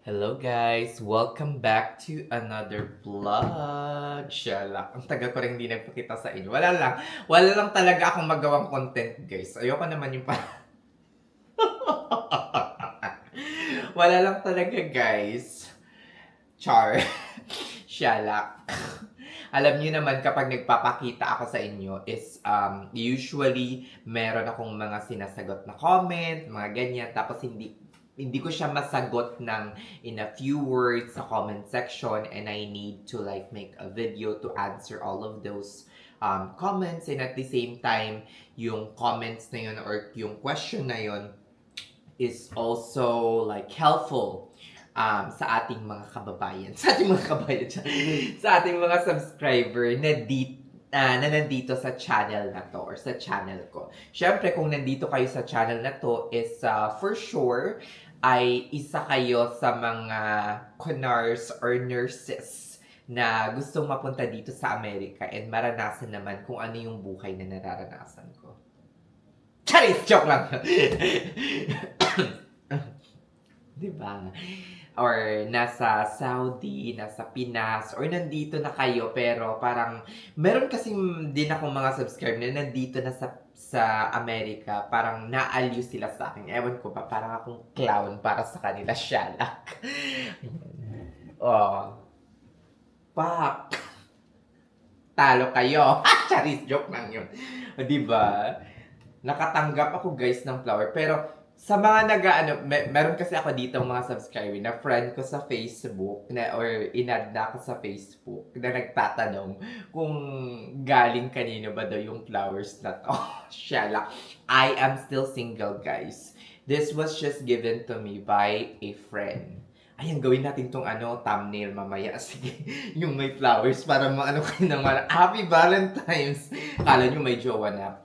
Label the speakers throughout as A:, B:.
A: Hello guys! Welcome back to another vlog! Shala, ang tagal ko rin hindi nagpakita sa inyo. Wala lang talaga akong magawang content guys. Ayoko naman yung wala lang talaga guys. Char. Shala. Alam niyo naman kapag nagpapakita ako sa inyo is usually meron akong mga sinasagot na comment, mga ganyan. Tapos hindi ko siya masagot ng in a few words sa comment section and I need to like make a video to answer all of those comments and at the same time yung comments na yun or yung question na yun is also like helpful sa ating mga kababayan, sa ating mga subscriber na nandito sa channel na to or sa channel ko. Syempre, kung nandito kayo sa channel na to is for sure ay isa kayo sa mga conars or nurses na gustong mapunta dito sa Amerika and maranasan naman kung ano yung buhay na nararanasan ko. Charis! Joke lang! Diba? Or nasa Saudi, nasa Pinas, or nandito na kayo pero parang meron kasing din akong mga subscribe na nandito na sa Amerika, parang naaliw sila sa akin. Ewan ko ba, parang akong clown para sa kanila, shalak. Oh, pak! Talo kayo. Charis, joke lang yun. Diba? Nakatanggap ako guys ng flower. Pero sa mga meron kasi ako dito mga subscriber na friend ko sa Facebook na or inad na ako sa Facebook na nagtatanong kung galing kanino ba daw yung flowers na to. Shala. I am still single guys. This was just given to me by a friend. Ayan, gawin natin tong thumbnail mamaya. Sige, yung may flowers para maano kayo ng Happy Valentine's! Kala nyo may jowa na.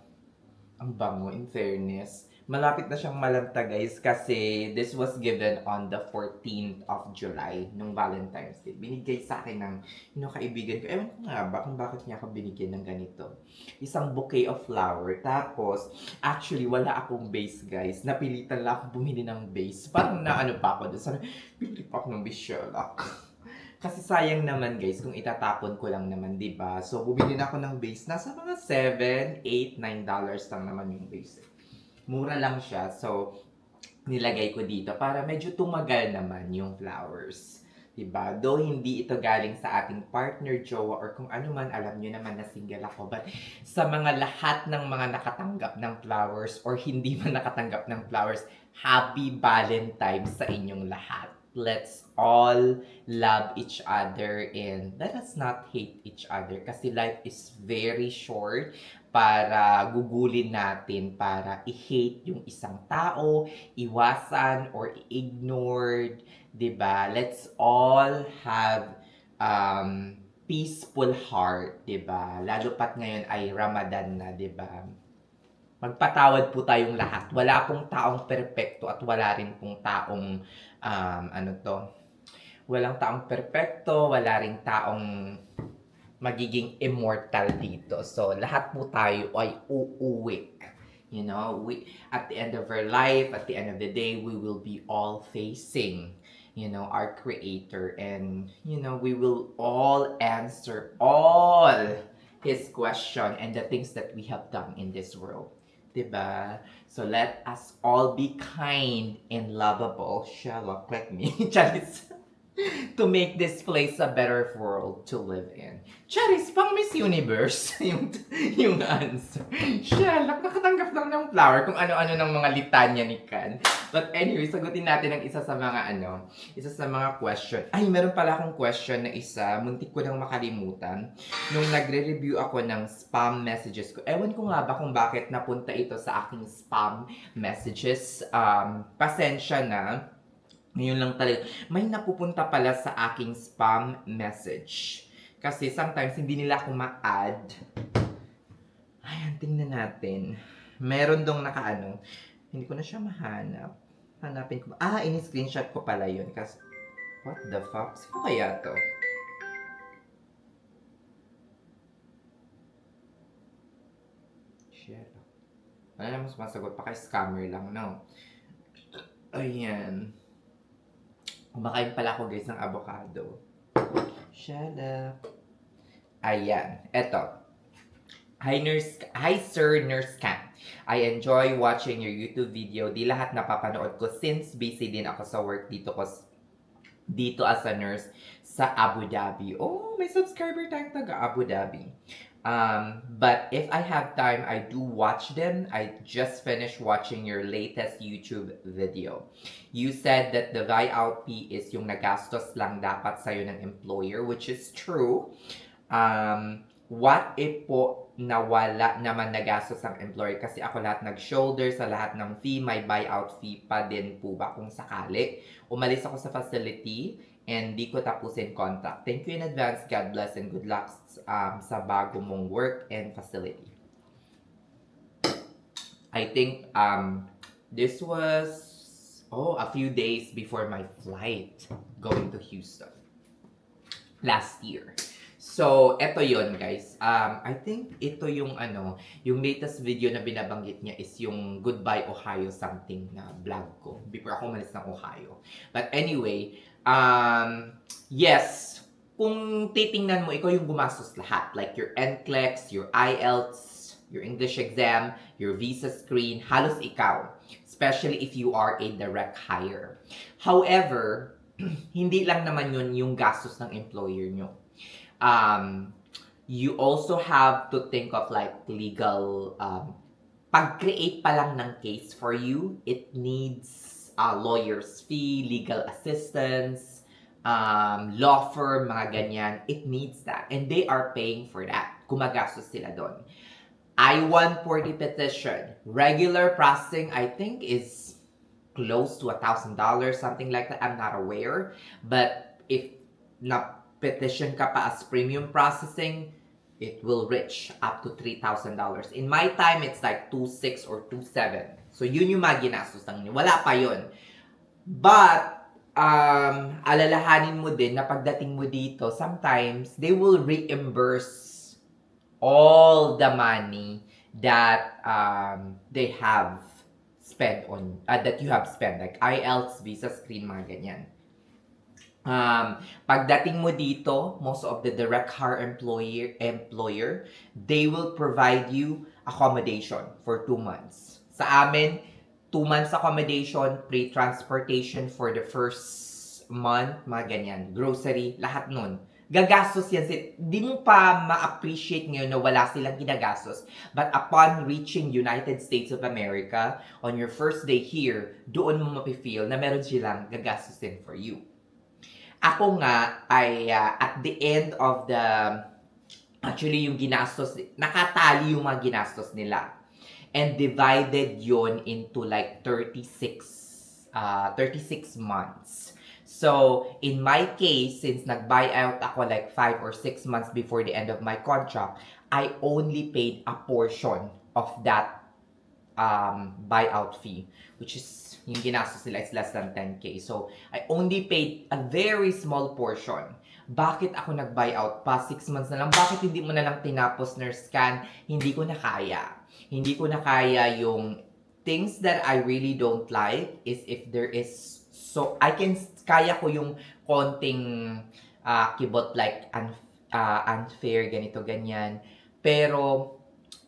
A: Ang bango, in fairness. Malapit na siyang malanta guys kasi this was given on the 14th of July nung Valentine's Day. Binigay sa akin ng kaibigan ko. Ewan ko nga ba kung bakit niya ako binigyan ng ganito. Isang bouquet of flower. Tapos, actually, wala akong base guys. Napilitan lang ako bumili ng base. Parang naano pa ako doon. Sabi, bili pa ako ng base Sherlock. Kasi sayang naman guys kung itatapon ko lang naman, 'di ba? So bumili na ako ng base. Nasa mga 7, 8, $9 lang naman yung base. Mura lang siya. So nilagay ko dito para medyo tumagal naman yung flowers. 'Di ba? Though hindi ito galing sa ating partner, jowa, or kung ano man, alam nyo naman na single ako. But sa mga lahat ng mga nakatanggap ng flowers or hindi man nakatanggap ng flowers, Happy Valentine's sa inyong lahat. Let's all love each other and let us not hate each other kasi life is very short para gugulin natin, para i-hate yung isang tao, iwasan or i-ignored, 'di ba? Let's all have peaceful heart, 'di ba? Lalo pat ngayon ay Ramadan na, 'di ba? Magpatawad po tayong lahat. Wala pong taong perpekto at wala rin pong taong ano 'to, walang taong perpekto, wala ring taong magiging immortal dito. So, lahat po tayo ay uuwi. You know, at the end of our life, at the end of the day, we will be all facing, our Creator. And, we will all answer all His question and the things that we have done in this world. Diba? So, let us all be kind and lovable. Sherlock, like me. Charis. To make this place a better world to live in. Charis, pang Miss Universe yung answer. Sherlock, nakatanggap lang ng flower kung ano-ano ng mga litanya ni Kan. But anyway, sagutin natin ang isa sa mga question. Ay, meron pala akong question na isa, muntik ko nang makalimutan. Nung nagre-review ako ng spam messages ko, ewan ko nga ba kung bakit napunta ito sa aking spam messages. Pasensya na. Ngayon lang talaga. May napupunta pala sa aking spam message. Kasi sometimes hindi nila ako ma-add. Ayan, tingnan natin. Meron dong nakaano. Hindi ko na siya mahanap. Hanapin ko. Ini-screenshot ko pala yun. Kasi, what the fuck? Sino kaya to? Shit. Ano mas masagot pa kay scammer lang, no? Ayan. Kumakain pala ako guys ng avocado. Shut up. Ayan. Eto. Hi Sir Nurse Cam. I enjoy watching your YouTube video. Di lahat napapanood ko since busy din ako sa work dito as a nurse sa Abu Dhabi. Oh, may subscriber tayong taga Abu Dhabi. But if I have time, I do watch them. I just finished watching your latest YouTube video. You said that the buyout fee is yung nagastos lang dapat sa'yo ng employer, which is true. What if po nawala naman nagastos ang employer? Kasi ako lahat nag-shoulder sa lahat ng fee, may buyout fee pa din po ba kung sakali? Umalis ako sa facility and di ko tapusin contract. Thank you in advance. God bless and good luck sa bago mong work and facility. I think this was a few days before my flight going to Houston last year. So, eto yon guys. I think ito yung yung latest video na binabanggit niya is yung Goodbye Ohio something na vlog ko before ako umalis ng Ohio. But anyway, yes, kung titingnan mo, ikaw yung gumastos lahat. Like your NCLEX, your IELTS, your English exam, your visa screen, halos ikaw. Especially if you are a direct hire. However, hindi lang naman yun yung gastos ng employer nyo. You also have to think of like legal, pag-create pa lang ng case for you, it needs a lawyer's fee, legal assistance, law firm, mga ganyan. It needs that. And they are paying for that. Gumagastos sila doon. I-140 petition. Regular processing, I think, is close to $1,000, something like that. I'm not aware. But if petition ka pa as premium processing, it will reach up to $3,000. In my time, it's like 2,600 or 2,700. So, yun yung mga ginastos ng inyo. Wala pa yun. But, alalahanin mo din na pagdating mo dito, sometimes, they will reimburse all the money that they have spent on, that you have spent. Like IELTS, visa screen, mga ganyan. Pagdating mo dito, most of the direct hire employer, they will provide you accommodation for 2 months. Sa amin, 2 months accommodation, pre-transportation for the first month, mga ganyan. Grocery, lahat nun. Gagastos yan. Di mo pa ma-appreciate ngayon na wala silang ginagastos. But upon reaching United States of America, on your first day here, doon mo mapifeel na meron silang gagastusin for you. Ako nga ay at the end of the actually yung ginastos, nakatali yung mga ginastos nila and divided yon into like 36 months. So in my case, since nag-buyout ako like 5 or 6 months before the end of my contract, I only paid a portion of that buyout fee, which is yung ginastos nila is less than 10K. So, I only paid a very small portion. Bakit ako nag-buyout pa? 6 months na lang. Bakit hindi mo na lang tinapos, Nurse Can? Hindi ko na kaya. Hindi ko na kaya yung things that I really don't like is if there is kaya ko yung konting kibot like unfair, ganito, ganyan. Pero,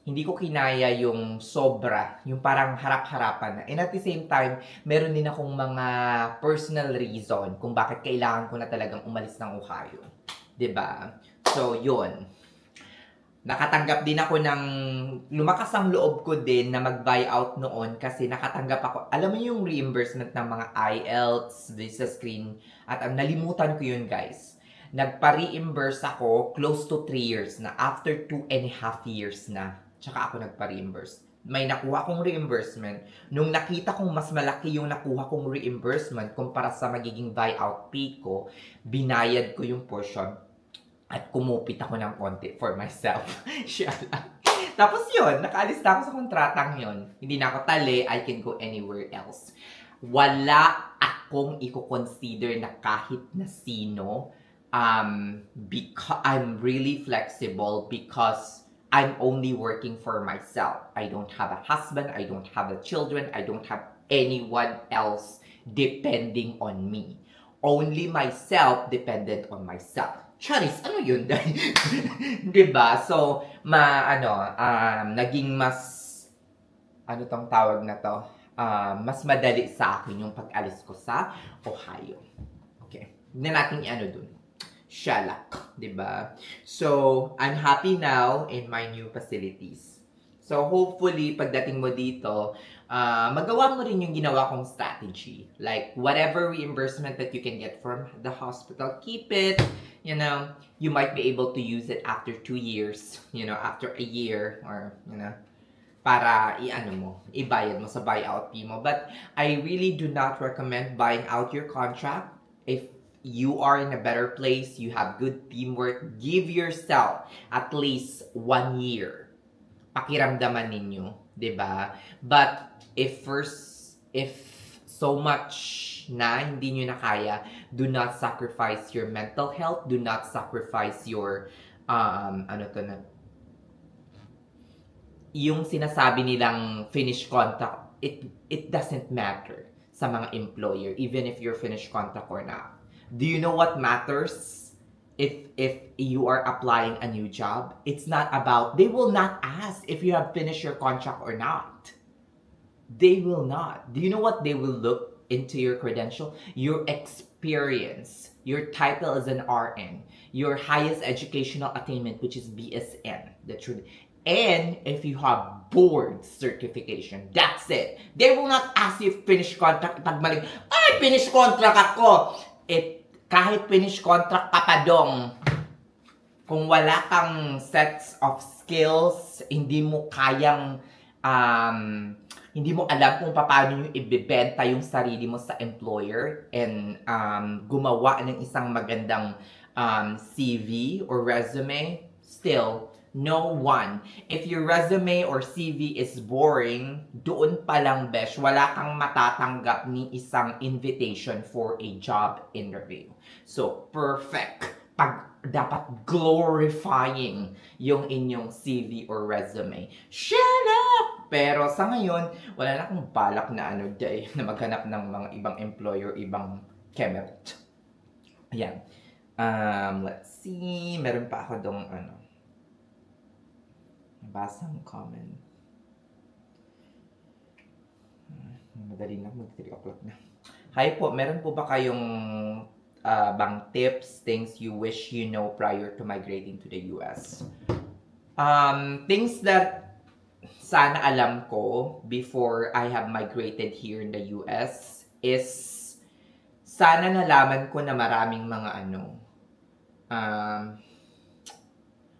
A: hindi ko kinaya yung sobra, yung parang harap-harapan na. And at the same time, meron din akong mga personal reason kung bakit kailangan ko na talagang umalis ng Ohio. 'Di ba? So, yun. Nakatanggap din ako ng, lumakas ang loob ko din na mag-buyout noon kasi nakatanggap ako, alam mo yung reimbursement ng mga IELTS, visa screen, at nalimutan ko yun guys. Nagpa-reimburse ako close to 3 years na, after 2.5 years na. Tsaka ako nagpa-reimburse. May nakuha kong reimbursement. Nung nakita kong mas malaki yung nakuha kong reimbursement kumpara sa magiging buyout fee ko, binayad ko yung portion at kumupit ako ng konti for myself. Siya lang. Tapos yun, nakaalis na ako sa kontratang yun. Hindi na ako tali, I can go anywhere else. Wala akong i-consider na kahit na sino. Because I'm really flexible because I'm only working for myself. I don't have a husband, I don't have children, I don't have anyone else depending on me. only myself dependent on myself. Charis, ano yun? 'Di ba? So, naging mas, ano tong tawag na to? Mas madali sa akin yung pag-alis ko sa Ohio. Okay. Hindi natin i-ano dun. Shalak, 'di ba? So, I'm happy now in my new facilities. So, hopefully, pagdating mo dito, magawa mo rin yung ginawa kong strategy. Like, whatever reimbursement that you can get from the hospital, keep it. You know, you might be able to use it after 2 years, you know, after a year, or, you know, para ibayad mo sa buyout fee mo. But I really do not recommend buying out your contract. If you are in a better place, you have good teamwork, give yourself at least 1 year. Pakiramdaman ninyo, 'di ba? But if so much na hindi nyo na kaya, do not sacrifice your mental health, do not sacrifice your yung sinasabi nilang finished contract, it doesn't matter sa mga employer, even if you're finished contract or not. Do you know what matters? If you are applying a new job, it's not about, they will not ask if you have finished your contract or not. They will not. Do you know what they will look into your credential? Your experience. Your title as an RN. Your highest educational attainment, which is BSN. The truth. And if you have board certification, that's it. They will not ask you if finished contract. Pagmaling, ay, finished contract ako. Kahit finish contract ka pa dong, kung wala kang sets of skills, hindi mo kayang, hindi mo alam kung paano yung ibebenta yung sarili mo sa employer and gumawa ng isang magandang CV or resume, still, no one. If your resume or CV is boring, doon pa lang, besh, wala kang matatanggap ni isang invitation for a job interview. So, perfect. Dapat glorifying yung inyong CV or resume. Shut up! Pero sa ngayon, wala na akong balak na na maghanap ng mga ibang employer, ibang kemet. Ayan. Let's see. Meron pa ako dong basang comment. Madali na, mag-3 o'clock na. Hi po, meron po ba kayong bang tips, things you wish you know prior to migrating to the US? Things that sana alam ko before I have migrated here in the US is sana nalaman ko na maraming mga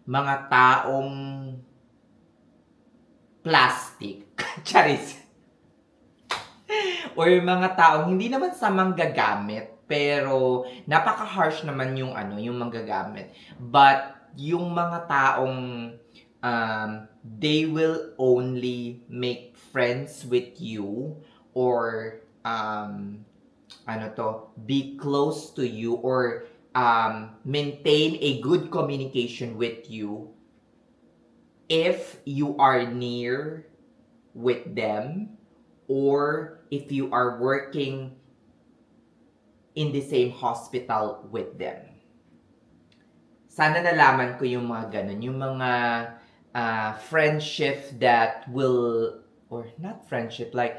A: mga taong plastic. Charis. Or mga taong hindi naman sa manggagamit, pero napaka-harsh naman yung yung manggagamit. But yung mga taong they will only make friends with you or be close to you or maintain a good communication with you if you are near with them or if you are working in the same hospital with them. Sana nalaman ko yung mga ganun, yung mga friendship that will, or not friendship, like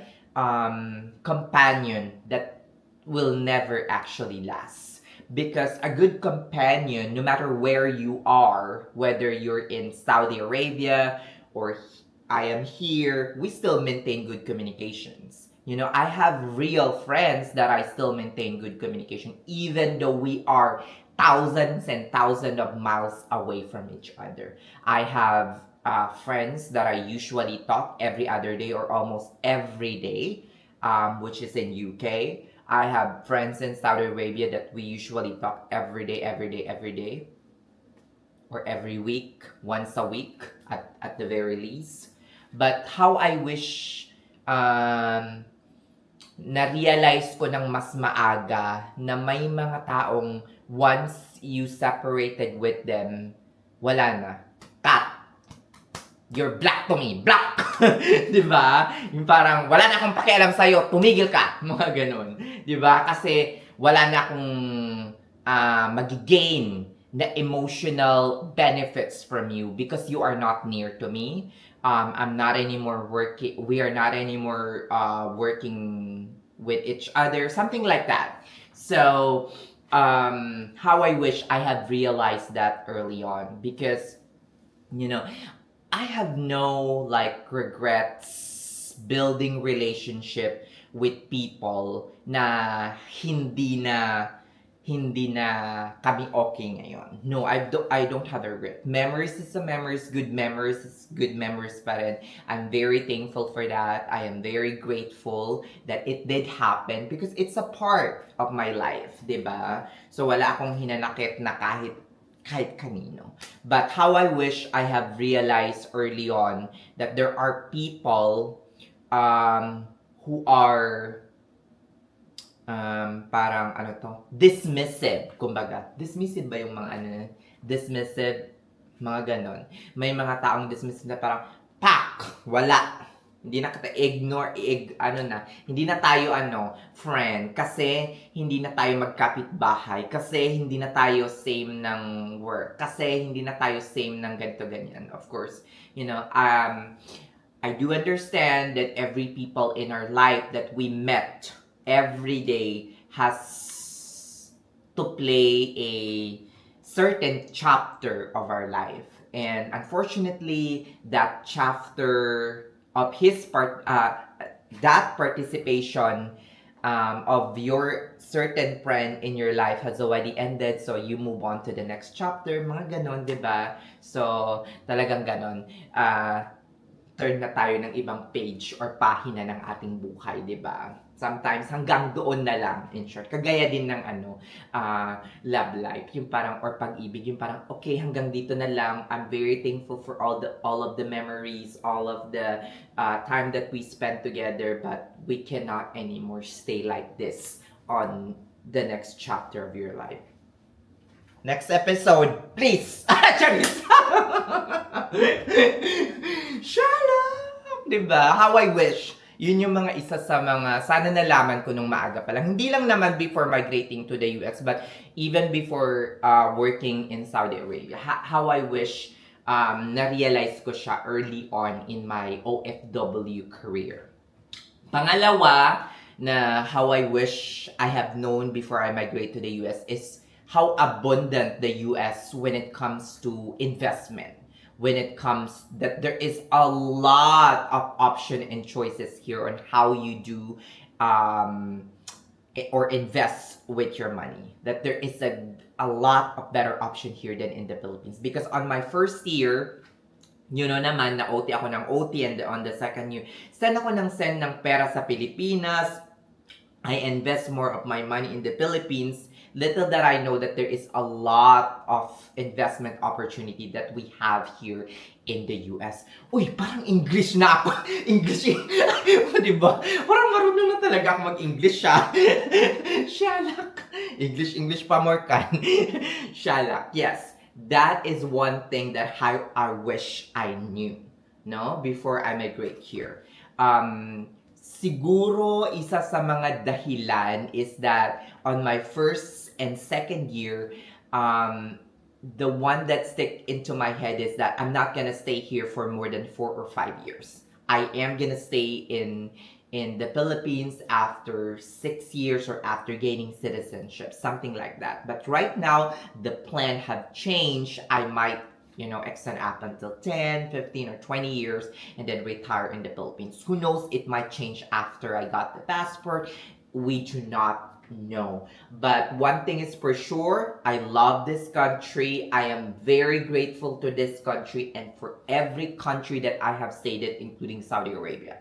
A: companion that will never actually last. Because a good companion, no matter where you are, whether you're in Saudi Arabia or I am here, we still maintain good communications. You know, I have real friends that I still maintain good communication, even though we are thousands and thousands of miles away from each other. I have friends that I usually talk every other day or almost every day, which is in UK. I have friends in Saudi Arabia that we usually talk every day, or every week, once a week at the very least. But how I wish na-realize ko ng mas maaga na may mga taong once you separated with them, wala na. Cut! You're black to me. Black! Diba? Yung parang, wala na akong pakialam sa'yo. Tumigil ka. Mga ganun. Diba? Kasi, wala na akong magigain na emotional benefits from you because you are not near to me. I'm not anymore working, we are not anymore working with each other, something like that. So, how I wish I had realized that early on, because, you know, I have no like regrets building relationship with people na hindi na kami okay ngayon. No, I don't have a regret. Memories is a memories, good memories is good memories pa rin. I'm very thankful for that. I am very grateful that it did happen because it's a part of my life, 'di ba? So wala akong hinanakit na kahit kanino. But how I wish I have realized early on that there are people who are parang ano to, dismissive, kumbaga. Dismissive ba yung mga ano, dismissive, mga ganon. May mga taong dismissive na parang, pak, wala. Hindi na kita ignore, hindi na tayo friend, kasi hindi na tayo magkapit-bahay, kasi hindi na tayo same ng work, kasi hindi na tayo same ng ganito, ganyan. Of course, I do understand that every people in our life that we met every day has to play a certain chapter of our life. And unfortunately, that chapter of his part, that participation of your certain friend in your life has already ended, so you move on to the next chapter, mga ganon, diba? So, talagang ganon. Turn na tayo ng ibang page or pahina ng ating buhay, diba? Sometimes hanggang doon na lang, in short. Kagaya din ng love life, yung parang, or pag-ibig, yung parang, okay, hanggang dito na lang. I'm very thankful for all of the memories, all of the time that we spent together, but we cannot anymore stay like this on the next chapter of your life. Next episode, please! Charis! Shut up! Diba? How I wish. Yun yung mga isa sa mga sana nalaman ko nung maaga pa lang. Hindi lang naman before migrating to the US, but even before working in Saudi Arabia. How I wish na-realize ko siya early on in my OFW career. Pangalawa, na how I wish I have known before I migrate to the US is how abundant the US when it comes to investment. When it comes that there is a lot of option and choices here on how you do or invest with your money. That there is a lot of better option here than in the Philippines. Because on my first year, naman, na OT ako ng OT, and on the second year, send ng pera sa Pilipinas. I invest more of my money in the Philippines. Little that I know that there is a lot of investment opportunity that we have here in the US. Uy, parang English na ako. English, diba? Parang marunong na talaga ako mag-English siya. Shalak. English pa more kan. Shalak. Yes, that is one thing that I wish I knew, no? Before I migrate here. Siguro isa sa mga dahilan is that on my first and second year, the one that stick into my head is that I'm not gonna stay here for more than 4 or 5 years. I am gonna stay in the Philippines after 6 years or after gaining citizenship, something like that. But right now, the plan have changed. I might extend up until 10, 15, or 20 years and then retire in the Philippines. Who knows, it might change after I got the passport. We do not know. But one thing is for sure, I love this country. I am very grateful to this country and for every country that I have stayed in, including Saudi Arabia.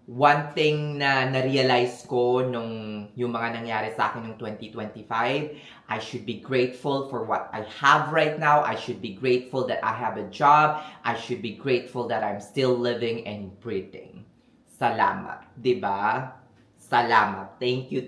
A: One thing na na-realize ko nung yung mga nangyari sa akin noong 2025, I should be grateful for what I have right now. I should be grateful that I have a job. I should be grateful that I'm still living and breathing. Salamat. Diba? Salamat. Thank you,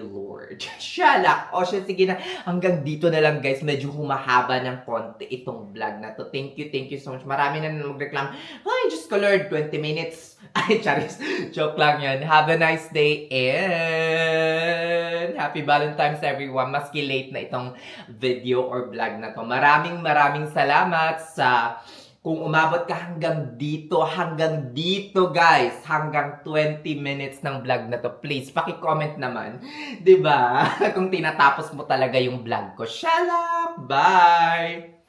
A: Lord. Shala! O siya, sige na. Hanggang dito na lang, guys. Medyo humahaba ng konti itong vlog na to. Thank you so much. Marami na magreklamo. Ay, Diyos ko, Lord, 20 minutes. Ay, charis. Joke lang yan. Have a nice day and happy Valentine's everyone. Maski late na itong video or vlog na to. Maraming salamat sa kung umabot ka hanggang dito guys, hanggang 20 minutes ng vlog na to, please, paki-comment naman. 'Di ba? Kung tinatapos mo talaga yung vlog ko. Shut up! Bye!